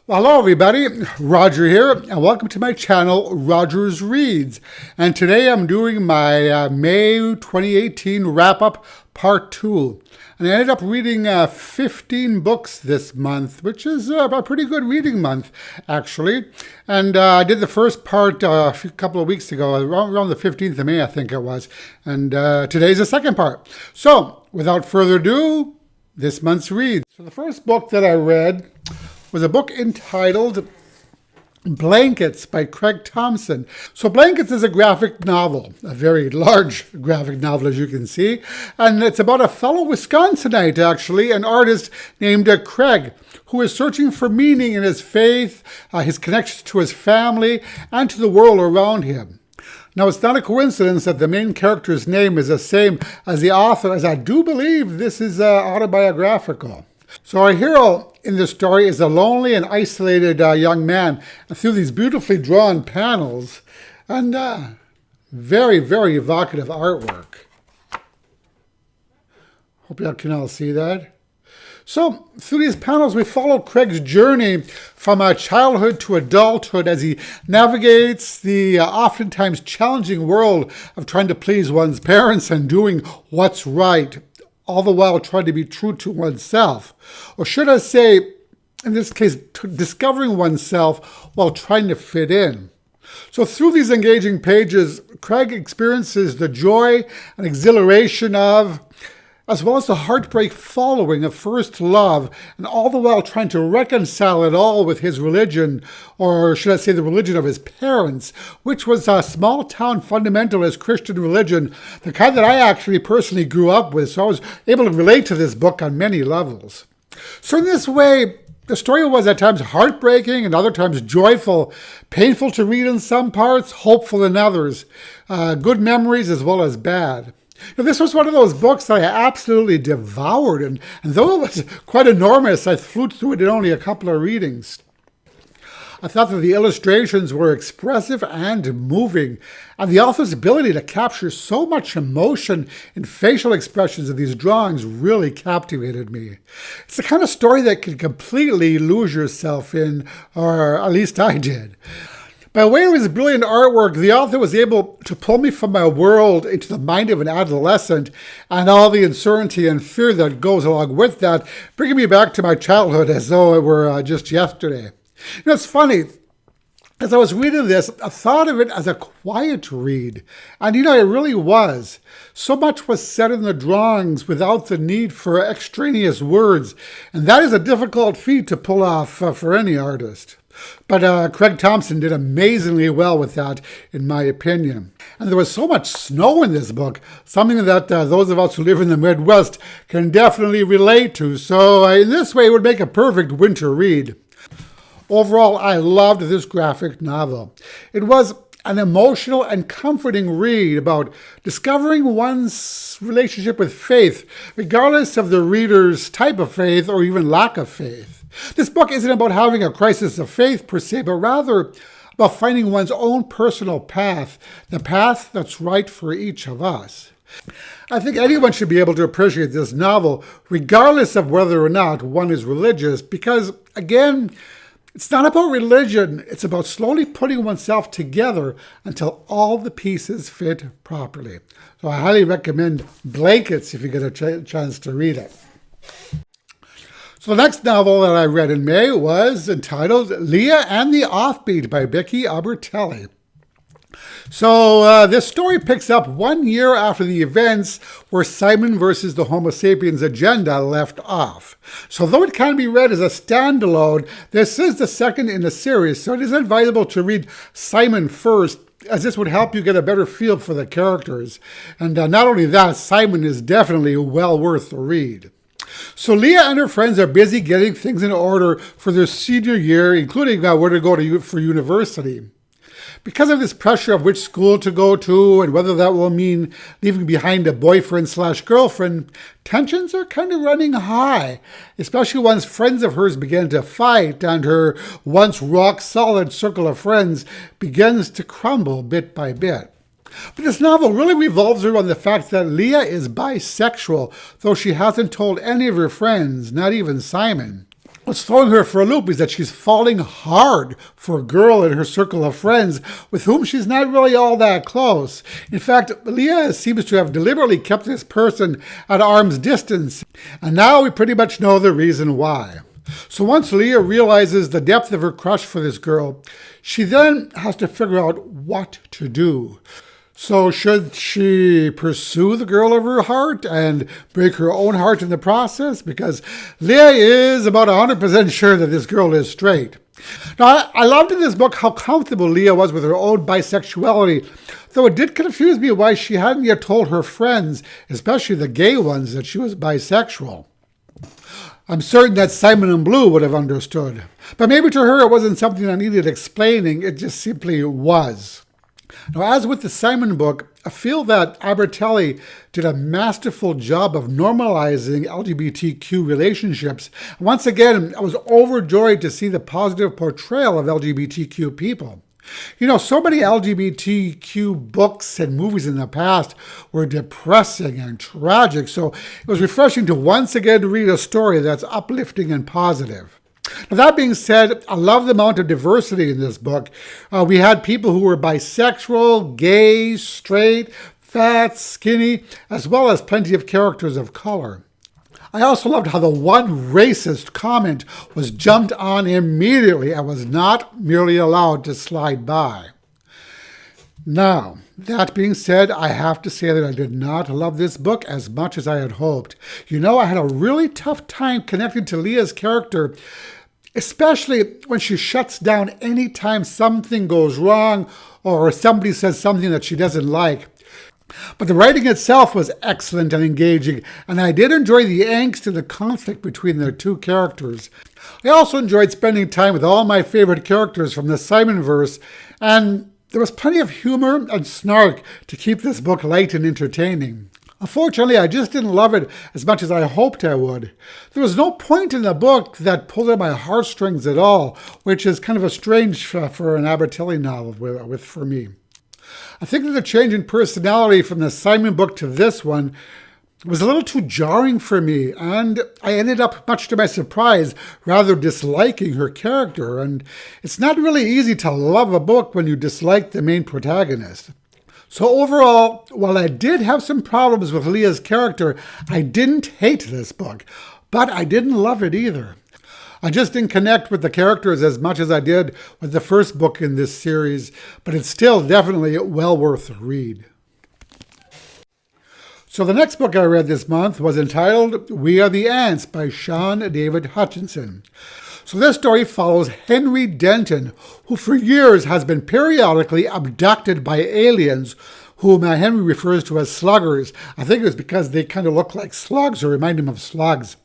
Well, hello everybody, Roger here, and welcome to my channel, Roger's Reads. And today I'm doing my May 2018 wrap-up part 2. And I ended up reading 15 books this month, which is a pretty good reading month, actually. And I did the first part a couple of weeks ago, around the 15th of May, I think it was. And today's the second part. So, without further ado, this month's read. So the first book that I read was a book entitled Blankets by Craig Thompson. So Blankets is a graphic novel, a very large graphic novel as you can see, and it's about a fellow Wisconsinite actually, an artist named Craig, who is searching for meaning in his faith, his connections to his family, and to the world around him. Now, it's not a coincidence that the main character's name is the same as the author, as I do believe this is autobiographical. So our hero in this story is a lonely and isolated young man, and through these beautifully drawn panels and very, very evocative artwork. Hope you can all see that. So through these panels, we follow Craig's journey from childhood to adulthood as he navigates the oftentimes challenging world of trying to please one's parents and doing what's right, all the while trying to be true to oneself. Or should I say, in this case, discovering oneself while trying to fit in. So through these engaging pages, Craig experiences the joy and exhilaration of, as well as the heartbreak following of first love, and all the while trying to reconcile it all with his religion, or should I say the religion of his parents, which was a small-town fundamentalist Christian religion, the kind that I actually personally grew up with, so I was able to relate to this book on many levels. So in this way, the story was at times heartbreaking and other times joyful, painful to read in some parts, hopeful in others, good memories as well as bad. Now, this was one of those books that I absolutely devoured, and though it was quite enormous, I flew through it in only a couple of readings. I thought that the illustrations were expressive and moving, and the author's ability to capture so much emotion in facial expressions of these drawings really captivated me. It's the kind of story that can completely lose yourself in, or at least I did. By way of his brilliant artwork, the author was able to pull me from my world into the mind of an adolescent and all the uncertainty and fear that goes along with that, bringing me back to my childhood as though it were just yesterday. You know, it's funny. As I was reading this, I thought of it as a quiet read. And you know, it really was. So much was said in the drawings without the need for extraneous words. And that is a difficult feat to pull off for any artist. But Craig Thompson did amazingly well with that, in my opinion. And there was so much snow in this book, something that those of us who live in the Midwest can definitely relate to. So in this way, it would make a perfect winter read. Overall, I loved this graphic novel. It was an emotional and comforting read about discovering one's relationship with faith, regardless of the reader's type of faith or even lack of faith. This book isn't about having a crisis of faith per se, but rather about finding one's own personal path, the path that's right for each of us. I think anyone should be able to appreciate this novel, regardless of whether or not one is religious, because, again, it's not about religion, it's about slowly putting oneself together until all the pieces fit properly. So I highly recommend Blankets if you get a chance to read it. So the next novel that I read in May was entitled Leah and the Offbeat by Becky Albertelli. So this story picks up 1 year after the events where Simon versus the Homo sapiens agenda left off. So though it can be read as a standalone, this is the second in the series, so it is advisable to read Simon first, as this would help you get a better feel for the characters. And not only that, Simon is definitely well worth the read. So Leah and her friends are busy getting things in order for their senior year, including where to go for university. Because of this pressure of which school to go to and whether that will mean leaving behind a boyfriend/girlfriend, tensions are kind of running high, especially once friends of hers begin to fight and her once rock-solid circle of friends begins to crumble bit by bit. But this novel really revolves around the fact that Leah is bisexual, though she hasn't told any of her friends, not even Simon. What's throwing her for a loop is that she's falling hard for a girl in her circle of friends with whom she's not really all that close. In fact, Leah seems to have deliberately kept this person at arm's distance, and now we pretty much know the reason why. So once Leah realizes the depth of her crush for this girl, she then has to figure out what to do. So should she pursue the girl of her heart and break her own heart in the process? Because Leah is about 100% sure that this girl is straight. Now, I loved in this book how comfortable Leah was with her own bisexuality, though it did confuse me why she hadn't yet told her friends, especially the gay ones, that she was bisexual. I'm certain that Simon and Blue would have understood. But maybe to her it wasn't something that needed explaining, it just simply was. Now, as with the Simon book, I feel that Albertelli did a masterful job of normalizing LGBTQ relationships. Once again, I was overjoyed to see the positive portrayal of LGBTQ people. You know, so many LGBTQ books and movies in the past were depressing and tragic, so it was refreshing to once again read a story that's uplifting and positive. Now, that being said, I love the amount of diversity in this book. We had people who were bisexual, gay, straight, fat, skinny, as well as plenty of characters of color. I also loved how the one racist comment was jumped on immediately and was not merely allowed to slide by. Now, that being said, I have to say that I did not love this book as much as I had hoped. You know, I had a really tough time connecting to Leah's character, especially when she shuts down anytime something goes wrong or somebody says something that she doesn't like. But the writing itself was excellent and engaging, and I did enjoy the angst and the conflict between their two characters. I also enjoyed spending time with all my favorite characters from the Simon verse, and there was plenty of humor and snark to keep this book light and entertaining. Unfortunately, I just didn't love it as much as I hoped I would. There was no point in the book that pulled at my heartstrings at all, which is kind of a strange for an Albertelli novel for me. I think that the change in personality from the Simon book to this one was a little too jarring for me, and I ended up, much to my surprise, rather disliking her character, and it's not really easy to love a book when you dislike the main protagonist. So overall, while I did have some problems with Leah's character, I didn't hate this book, but I didn't love it either. I just didn't connect with the characters as much as I did with the first book in this series, but it's still definitely well worth a read. So the next book I read this month was entitled We Are the Ants by Sean David Hutchinson. So this story follows Henry Denton, who for years has been periodically abducted by aliens, whom Henry refers to as sluggers. I think it was because they kind of look like slugs or remind him of slugs.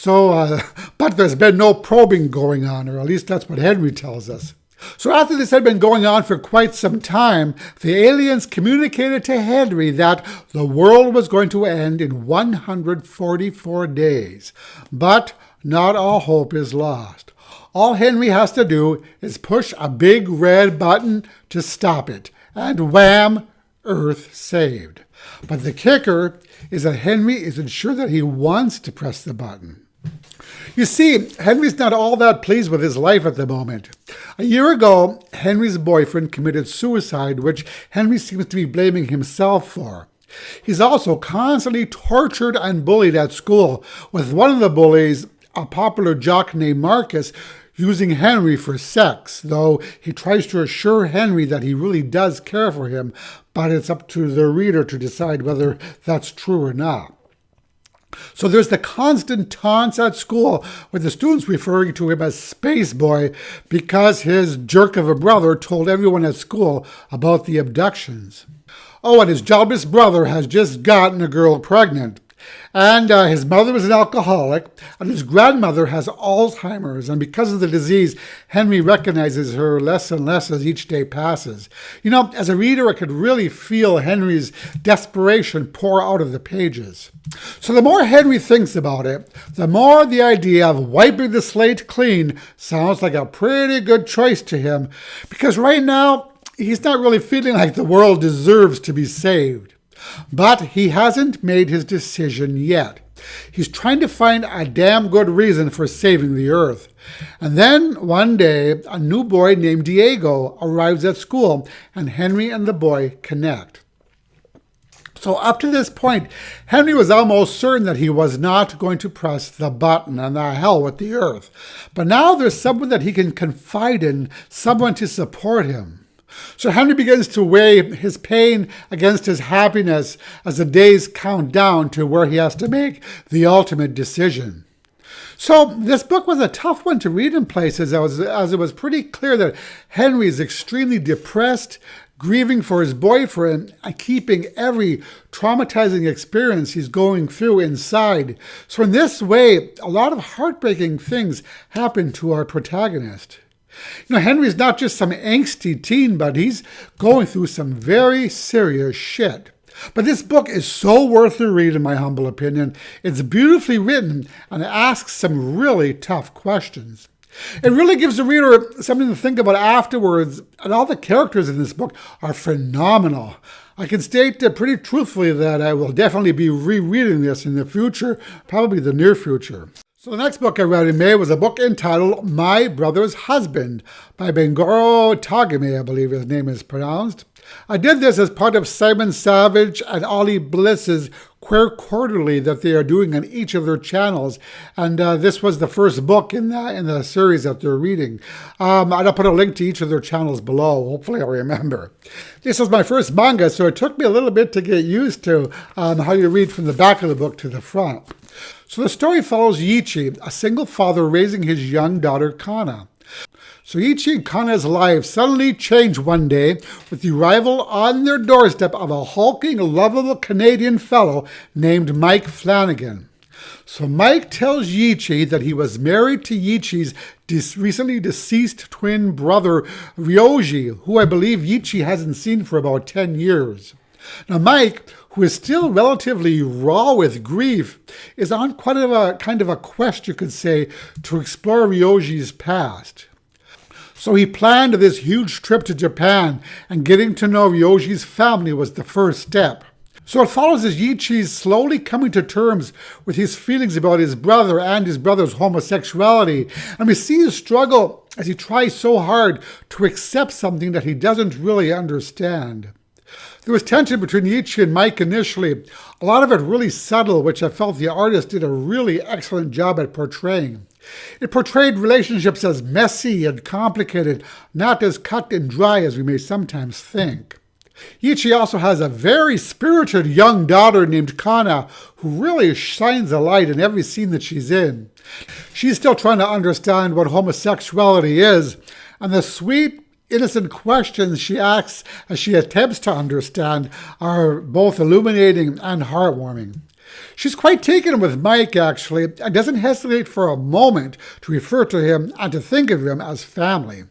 But there's been no probing going on, or at least that's what Henry tells us. So after this had been going on for quite some time, the aliens communicated to Henry that the world was going to end in 144 days. But not all hope is lost. All Henry has to do is push a big red button to stop it, and wham, Earth saved. But the kicker is that Henry isn't sure that he wants to press the button. You see, Henry's not all that pleased with his life at the moment. A year ago, Henry's boyfriend committed suicide, which Henry seems to be blaming himself for. He's also constantly tortured and bullied at school, with one of the bullies, a popular jock named Marcus, using Henry for sex, though he tries to assure Henry that he really does care for him, but it's up to the reader to decide whether that's true or not. So there's the constant taunts at school with the students referring to him as Space Boy because his jerk of a brother told everyone at school about the abductions. Oh, and his jobless brother has just gotten a girl pregnant. And his mother was an alcoholic, and his grandmother has Alzheimer's, and because of the disease, Henry recognizes her less and less as each day passes. You know, as a reader, I could really feel Henry's desperation pour out of the pages. So the more Henry thinks about it, the more the idea of wiping the slate clean sounds like a pretty good choice to him, because right now, he's not really feeling like the world deserves to be saved. But he hasn't made his decision yet. He's trying to find a damn good reason for saving the Earth. And then one day, a new boy named Diego arrives at school, and Henry and the boy connect. So up to this point, Henry was almost certain that he was not going to press the button and the hell with the Earth. But now there's someone that he can confide in, someone to support him. So Henry begins to weigh his pain against his happiness as the days count down to where he has to make the ultimate decision. So this book was a tough one to read in places, as it was pretty clear that Henry is extremely depressed, grieving for his boyfriend, and keeping every traumatizing experience he's going through inside. So in this way, a lot of heartbreaking things happen to our protagonist. Henry's not just some angsty teen, but he's going through some very serious shit. But this book is so worth the read, in my humble opinion. It's beautifully written and asks some really tough questions. It really gives the reader something to think about afterwards, and all the characters in this book are phenomenal. I can state pretty truthfully that I will definitely be rereading this in the future, probably the near future. So the next book I read in May was a book entitled My Brother's Husband by Bengoro Tagame, I believe his name is pronounced. I did this as part of Simon Savage and Ollie Bliss's Queer Quarterly that they are doing on each of their channels. And this was the first book in the series that they're reading. I'll put a link to each of their channels below. Hopefully I'll remember. This was my first manga, so it took me a little bit to get used to how you read from the back of the book to the front. So the story follows Yichi, a single father raising his young daughter Kana. So Yichi and Kana's lives suddenly change one day with the arrival on their doorstep of a hulking, lovable Canadian fellow named Mike Flanagan. So Mike tells Yichi that he was married to Yichi's recently deceased twin brother Ryoji, who I believe Yichi hasn't seen for about 10 years. Now Mike, who is still relatively raw with grief, is on quite a kind of a quest, you could say, to explore Ryoji's past. So he planned this huge trip to Japan, and getting to know Ryoji's family was the first step. So it follows as Yichi's slowly coming to terms with his feelings about his brother and his brother's homosexuality, and we see his struggle as he tries so hard to accept something that he doesn't really understand. There was tension between Yichi and Mike initially, a lot of it really subtle, which I felt the artist did a really excellent job at portraying. It portrayed relationships as messy and complicated, not as cut and dry as we may sometimes think. Yichi also has a very spirited young daughter named Kana, who really shines a light in every scene that she's in. She's still trying to understand what homosexuality is, and the sweet, innocent questions she asks as she attempts to understand are both illuminating and heartwarming. She's quite taken with Mike, actually, and doesn't hesitate for a moment to refer to him and to think of him as family.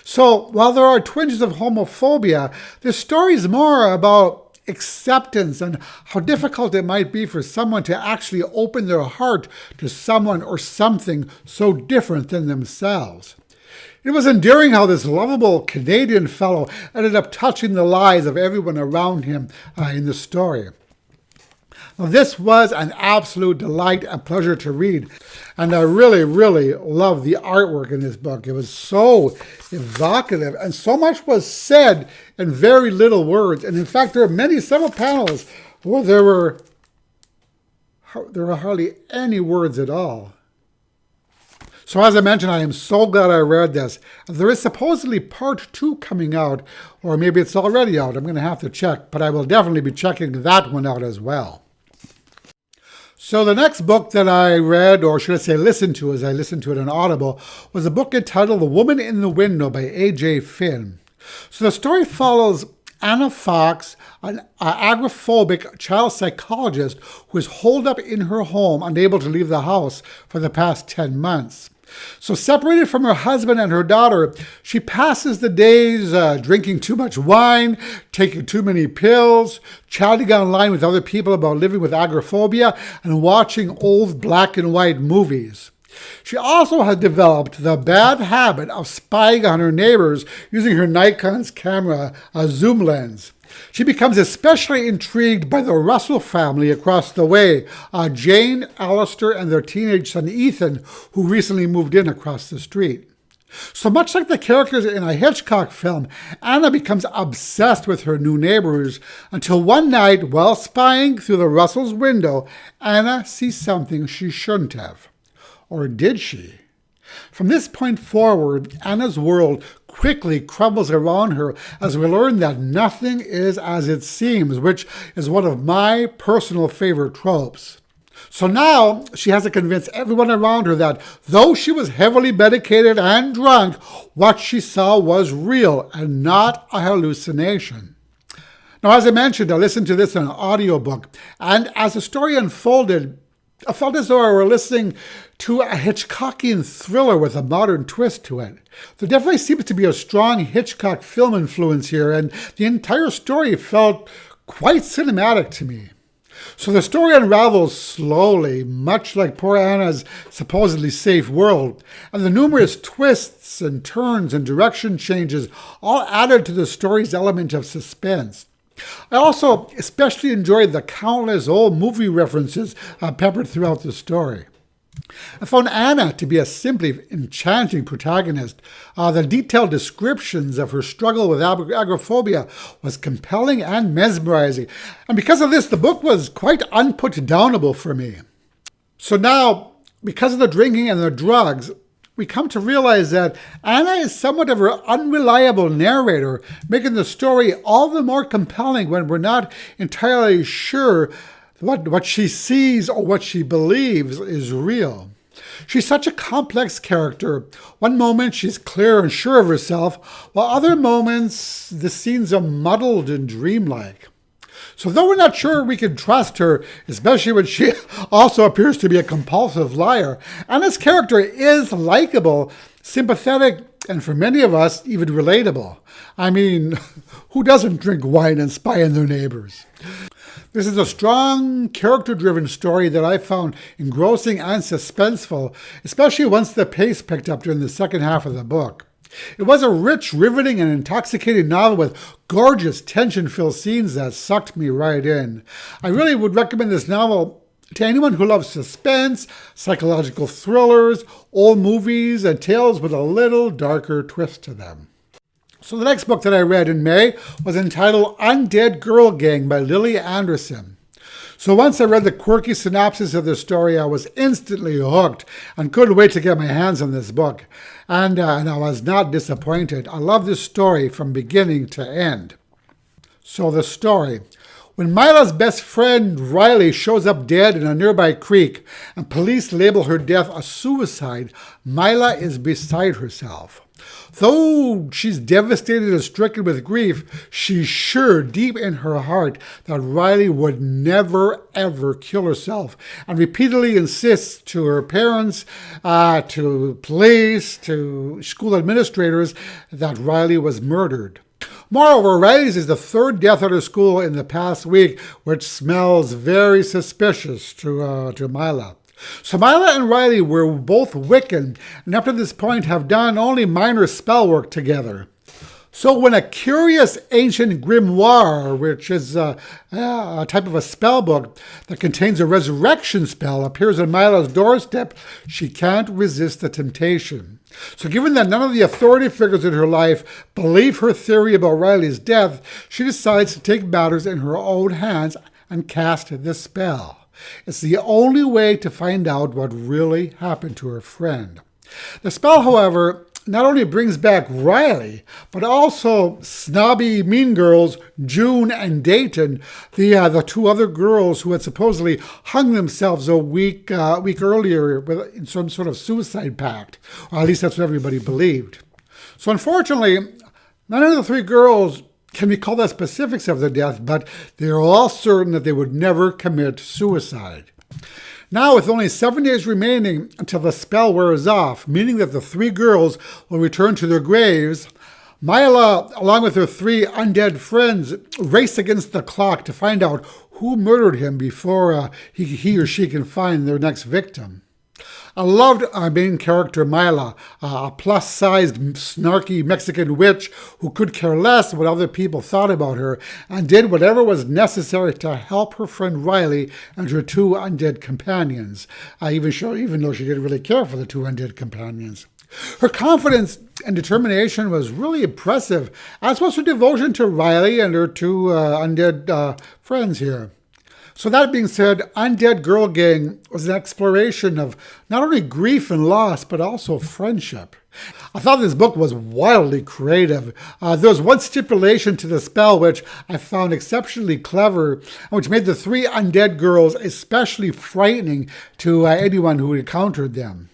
So, while there are twinges of homophobia, the story is more about acceptance and how difficult it might be for someone to actually open their heart to someone or something so different than themselves. It was endearing how this lovable Canadian fellow ended up touching the lives of everyone around him in the story. Now, this was an absolute delight and pleasure to read, and I really, really love the artwork in this book. It was so evocative, and so much was said in very little words. And in fact, there are several panels where there were hardly any words at all. So as I mentioned, I am so glad I read this. There is supposedly part 2 coming out, or maybe it's already out. I'm going to have to check, but I will definitely be checking that one out as well. So the next book that I read, or should I say listened to as I listened to it on Audible, was a book entitled The Woman in the Window by A.J. Finn. So the story follows Anna Fox, an agoraphobic child psychologist who is holed up in her home, unable to leave the house for the past 10 months. So separated from her husband and her daughter, she passes the days drinking too much wine, taking too many pills, chatting online with other people about living with agoraphobia, and watching old black and white movies. She also has developed the bad habit of spying on her neighbors using her Nikon's camera zoom lens. She becomes especially intrigued by the Russell family across the way, Jane, Alistair, and their teenage son Ethan, who recently moved in across the street. So much like the characters in a Hitchcock film, Anna becomes obsessed with her new neighbors until one night, while spying through the Russells' window, Anna sees something she shouldn't have. Or did she? From this point forward, Anna's world quickly crumbles around her as we learn that nothing is as it seems, which is one of my personal favorite tropes. So now she has to convince everyone around her that though she was heavily medicated and drunk, what she saw was real and not a hallucination. Now, as I mentioned, I listened to this in an audiobook, and as the story unfolded, I felt as though I were listening to a Hitchcockian thriller with a modern twist to it. There definitely seems to be a strong Hitchcock film influence here, and the entire story felt quite cinematic to me. So the story unravels slowly, much like poor Anna's supposedly safe world, and the numerous twists and turns and direction changes all added to the story's element of suspense. I also especially enjoyed the countless old movie references peppered throughout the story. I found Anna to be a simply enchanting protagonist. The detailed descriptions of her struggle with agoraphobia was compelling and mesmerizing. And because of this, the book was quite unput-downable for me. So now, because of the drinking and the drugs, we come to realize that Anna is somewhat of an unreliable narrator, making the story all the more compelling when we're not entirely sure what she sees or what she believes is real. She's such a complex character. One moment she's clear and sure of herself, while other moments the scenes are muddled and dreamlike. So though we're not sure we can trust her, especially when she also appears to be a compulsive liar, Anna's character is likable, sympathetic, and for many of us, even relatable. I mean, who doesn't drink wine and spy on their neighbors? This is a strong, character-driven story that I found engrossing and suspenseful, especially once the pace picked up during the second half of the book. It was a rich, riveting, and intoxicating novel with gorgeous, tension-filled scenes that sucked me right in. I really would recommend this novel to anyone who loves suspense, psychological thrillers, old movies, and tales with a little darker twist to them. So the next book that I read in May was entitled Undead Girl Gang by Lily Anderson. So once I read the quirky synopsis of the story, I was instantly hooked and couldn't wait to get my hands on this book. And I was not disappointed. I love this story from beginning to end. So the story. When Mila's best friend Riley shows up dead in a nearby creek and police label her death a suicide, Mila is beside herself. Though she's devastated and stricken with grief, she's sure deep in her heart that Riley would never, ever kill herself, and repeatedly insists to her parents, to police, to school administrators that Riley was murdered. Moreover, Riley's is the third death at her school in the past week, which smells very suspicious to Mila. So Mila and Riley were both Wiccan, and up to this point have done only minor spell work together. So when a curious ancient grimoire, which is a type of a spell book that contains a resurrection spell, appears on Mila's doorstep, she can't resist the temptation. So given that none of the authority figures in her life believe her theory about Riley's death, she decides to take matters in her own hands and cast this spell. It's the only way to find out what really happened to her friend. The spell, however, not only brings back Riley, but also snobby mean girls June and Dayton, the two other girls who had supposedly hung themselves a week earlier in some sort of suicide pact, or at least that's what everybody believed. So unfortunately, none of the three girls can recall the specifics of their death, but they are all certain that they would never commit suicide. Now, with only 7 days remaining until the spell wears off, meaning that the three girls will return to their graves, Mila, along with her three undead friends, race against the clock to find out who murdered him before he or she can find their next victim. I loved our main character, Mila, a plus-sized, snarky Mexican witch who could care less what other people thought about her and did whatever was necessary to help her friend Riley and her two undead companions, even though she didn't really care for the two undead companions. Her confidence and determination was really impressive, as was her devotion to Riley and her two undead friends here. So that being said, Undead Girl Gang was an exploration of not only grief and loss, but also friendship. I thought this book was wildly creative. There was one stipulation to the spell which I found exceptionally clever, and which made the three undead girls especially frightening to anyone who encountered them.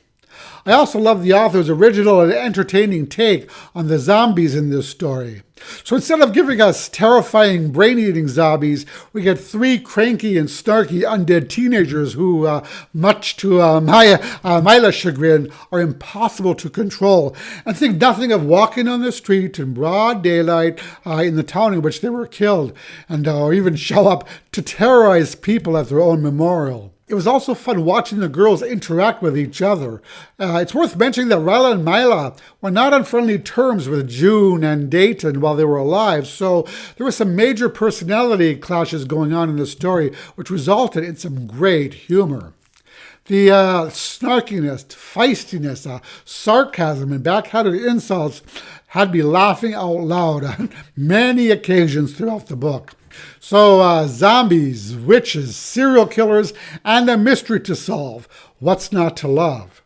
I also love the author's original and entertaining take on the zombies in this story. So instead of giving us terrifying brain-eating zombies, we get three cranky and snarky undead teenagers who, much to Mila's chagrin, are impossible to control and think nothing of walking on the street in broad daylight in the town in which they were killed, and or even show up to terrorize people at their own memorial. It was also fun watching the girls interact with each other. It's worth mentioning that Riley and Mila were not on friendly terms with June and Dayton while they were alive, so there were some major personality clashes going on in the story, which resulted in some great humor. The snarkiness, feistiness, sarcasm, and backhanded insults had me laughing out loud on many occasions throughout the book. So zombies, witches, serial killers, and a mystery to solve. What's not to love?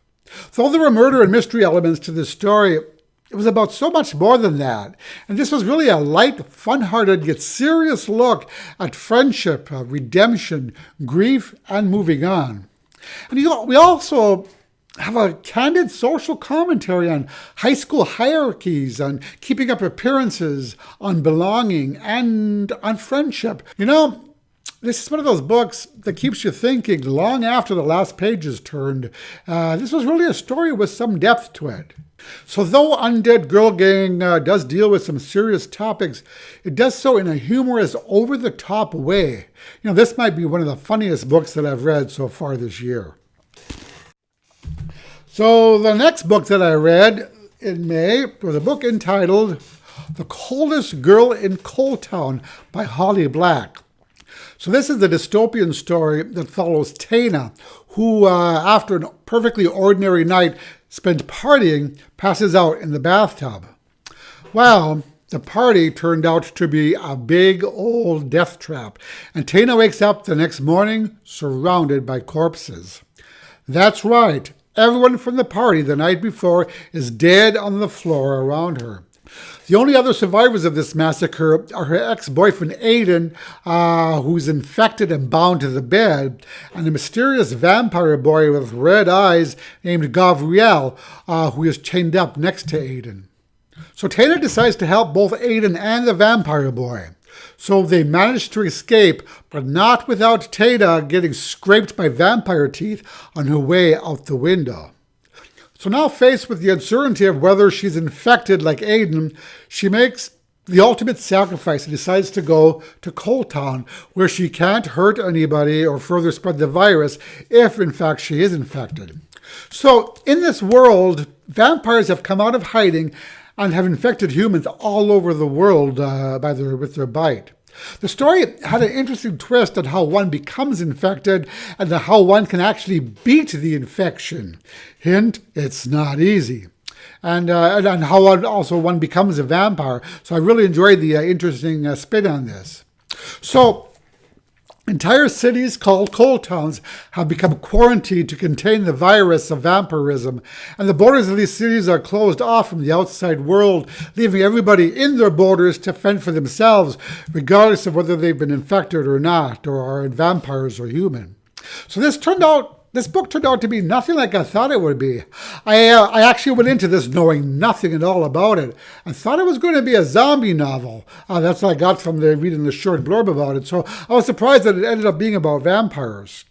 Though there were murder and mystery elements to this story, it was about so much more than that. And this was really a light, fun-hearted, yet serious look at friendship, redemption, grief, and moving on. And we also have a candid social commentary on high school hierarchies, on keeping up appearances, on belonging, and on friendship. You know, this is one of those books that keeps you thinking long after the last page is turned. This was really a story with some depth to it. So though Undead Girl Gang does deal with some serious topics, it does so in a humorous, over-the-top way. You know, this might be one of the funniest books that I've read so far this year. So the next book that I read in May was a book entitled The Coldest Girl in Coldtown by Holly Black. So this is the dystopian story that follows Tana, who, after a perfectly ordinary night spent partying, passes out in the bathtub. Well, the party turned out to be a big old death trap, and Tana wakes up the next morning surrounded by corpses. That's right. Everyone from the party the night before is dead on the floor around her. The only other survivors of this massacre are her ex-boyfriend Aiden, who's infected and bound to the bed, and a mysterious vampire boy with red eyes named Gavriel, who is chained up next to Aiden. So Tana decides to help both Aiden and the vampire boy. So they manage to escape, but not without Tana getting scraped by vampire teeth on her way out the window. So now faced with the uncertainty of whether she's infected like Aiden, she makes the ultimate sacrifice and decides to go to Coldtown, where she can't hurt anybody or further spread the virus if, in fact, she is infected. So in this world, vampires have come out of hiding and have infected humans all over the world with their bite. The story had an interesting twist on how one becomes infected and how one can actually beat the infection. Hint, it's not easy. And how one becomes a vampire. So I really enjoyed the interesting spin on this. So entire cities called Coldtowns have become quarantined to contain the virus of vampirism, and the borders of these cities are closed off from the outside world, leaving everybody in their borders to fend for themselves, regardless of whether they've been infected or not, or are vampires or human. So this book turned out to be nothing like I thought it would be. I actually went into this knowing nothing at all about it. I thought it was going to be a zombie novel. That's what I got from reading the short blurb about it. So I was surprised that it ended up being about vampires.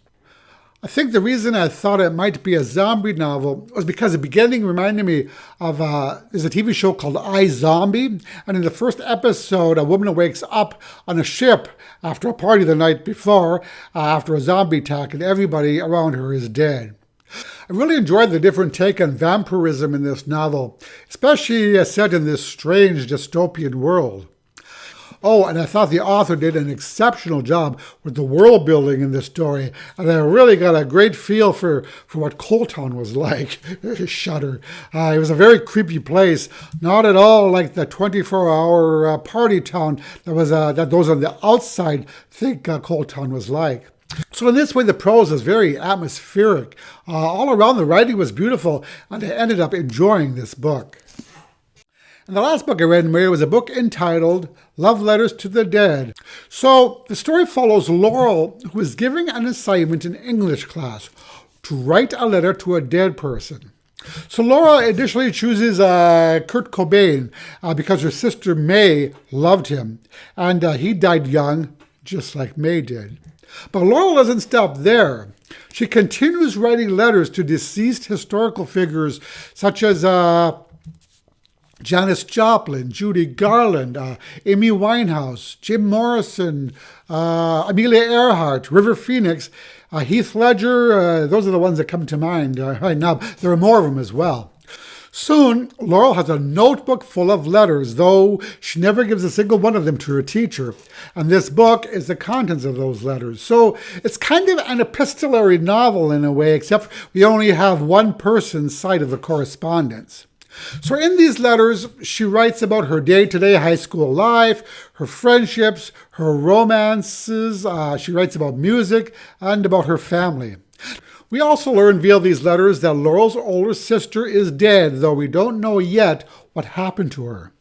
I think the reason I thought it might be a zombie novel was because the beginning reminded me of there's a TV show called iZombie, and in the first episode, a woman wakes up on a ship after a party the night before, after a zombie attack, and everybody around her is dead. I really enjoyed the different take on vampirism in this novel, especially set in this strange dystopian world. Oh, and I thought the author did an exceptional job with the world building in this story, and I really got a great feel for what Coldtown was like. Shudder. It was a very creepy place, not at all like the 24-hour party town that those on the outside think Coldtown was like. So in this way, the prose is very atmospheric. All around, the writing was beautiful, and I ended up enjoying this book. And the last book I read in May was a book entitled Love Letters to the Dead. So the story follows Laurel, who is giving an assignment in English class to write a letter to a dead person. So Laura initially chooses Kurt Cobain because her sister May loved him, and he died young, just like May did. But Laurel doesn't stop there. She continues writing letters to deceased historical figures such as Janis Joplin, Judy Garland, Amy Winehouse, Jim Morrison, Amelia Earhart, River Phoenix, Heath Ledger. Those are the ones that come to mind right now. There are more of them as well. Soon, Laurel has a notebook full of letters, though she never gives a single one of them to her teacher. And this book is the contents of those letters. So it's kind of an epistolary novel in a way, except we only have one person's side of the correspondence. So in these letters, she writes about her day-to-day high school life, her friendships, her romances. She writes about music and about her family. We also learn via these letters that Laurel's older sister is dead, though we don't know yet what happened to her.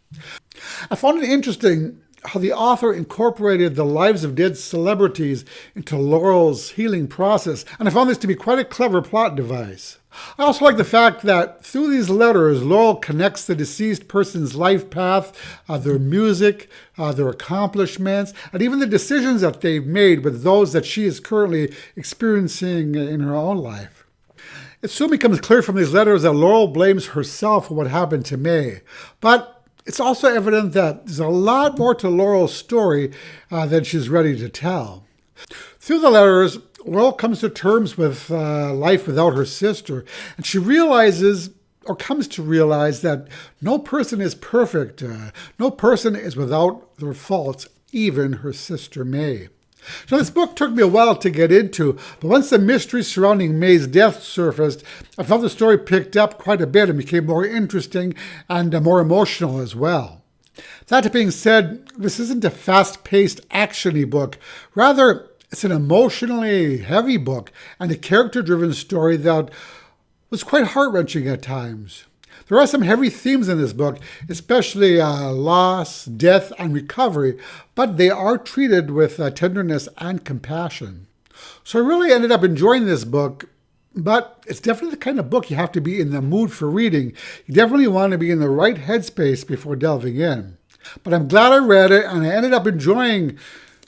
I found it interesting how the author incorporated the lives of dead celebrities into Laurel's healing process, and I found this to be quite a clever plot device. I also like the fact that through these letters, Laurel connects the deceased person's life path, their music, their accomplishments, and even the decisions that they've made with those that she is currently experiencing in her own life. It soon becomes clear from these letters that Laurel blames herself for what happened to May, but it's also evident that there's a lot more to Laurel's story than she's ready to tell. Through the letters, Laurel comes to terms with life without her sister, and she realizes, or comes to realize, that no person is perfect. No person is without their faults, even her sister May. So this book took me a while to get into, but once the mystery surrounding May's death surfaced, I felt the story picked up quite a bit and became more interesting and more emotional as well. That being said, this isn't a fast-paced, action-y book. Rather, it's an emotionally heavy book and a character-driven story that was quite heart-wrenching at times. There are some heavy themes in this book, especially loss, death, and recovery, but they are treated with tenderness and compassion. So I really ended up enjoying this book, but it's definitely the kind of book you have to be in the mood for reading. You definitely want to be in the right headspace before delving in. But I'm glad I read it, and I ended up enjoying,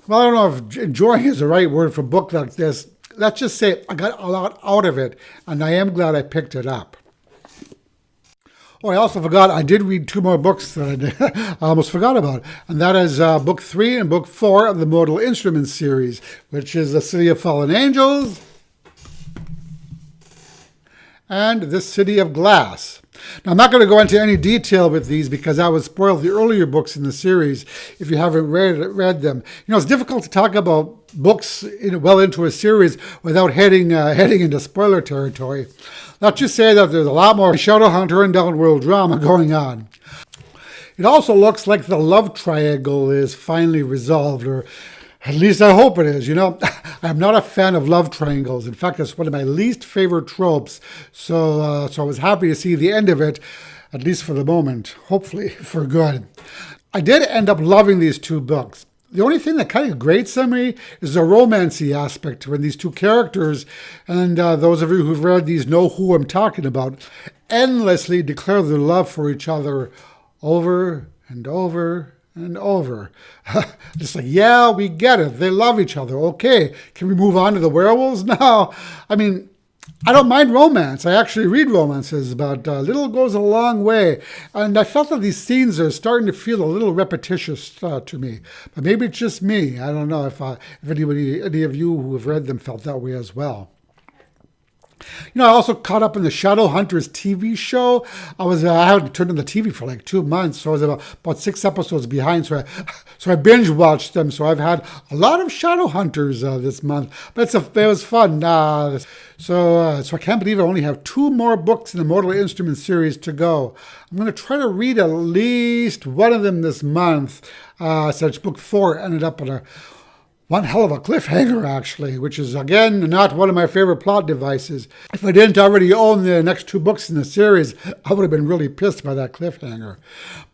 well, I don't know if enjoying is the right word for a book like this. Let's just say I got a lot out of it, and I am glad I picked it up. Oh, I also forgot, I did read two more books that I almost forgot about, and that is Book 3 and Book 4 of the Mortal Instruments series, which is The City of Fallen Angels and The City of Glass. Now, I'm not going to go into any detail with these because I would spoil the earlier books in the series if you haven't read them. You know, it's difficult to talk about books well into a series without heading into spoiler territory. Let's just say that there's a lot more Shadowhunter and Downworld drama going on. It also looks like the love triangle is finally resolved, or at least I hope it is. You know, I'm not a fan of love triangles. In fact, it's one of my least favorite tropes. So I was happy to see the end of it, at least for the moment, hopefully for good. I did end up loving these two books. The only thing that kind of grates on me is the romancy aspect when these two characters, and those of you who've read these know who I'm talking about, endlessly declare their love for each other over and over and over. Just like, yeah, we get it. They love each other. Okay, can we move on to the werewolves now? I mean, I don't mind romance. I actually read romances, but little goes a long way. And I felt that these scenes are starting to feel a little repetitious to me. But maybe it's just me. I don't know if any of you who have read them felt that way as well. You know, I also caught up in the Shadowhunters TV show. I haven't turned on the TV for like 2 months, so I was about 6 episodes behind. So I binge watched them. So I've had a lot of Shadowhunters this month, but it was fun. So I can't believe I only have 2 more books in the Mortal Instruments series to go. I'm going to try to read at least one of them this month. Since book 4 ended up on one hell of a cliffhanger, actually, which is, again, not one of my favorite plot devices. If I didn't already own the next 2 books in the series, I would have been really pissed by that cliffhanger.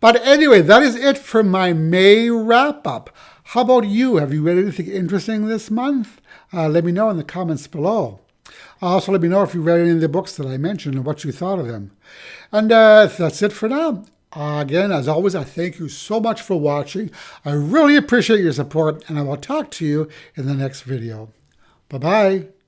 But anyway, that is it for my May wrap-up. How about you? Have you read anything interesting this month? Let me know in the comments below. Also, let me know if you read any of the books that I mentioned and what you thought of them. And that's it for now. Again, as always, I thank you so much for watching. I really appreciate your support, and I will talk to you in the next video. Bye-bye.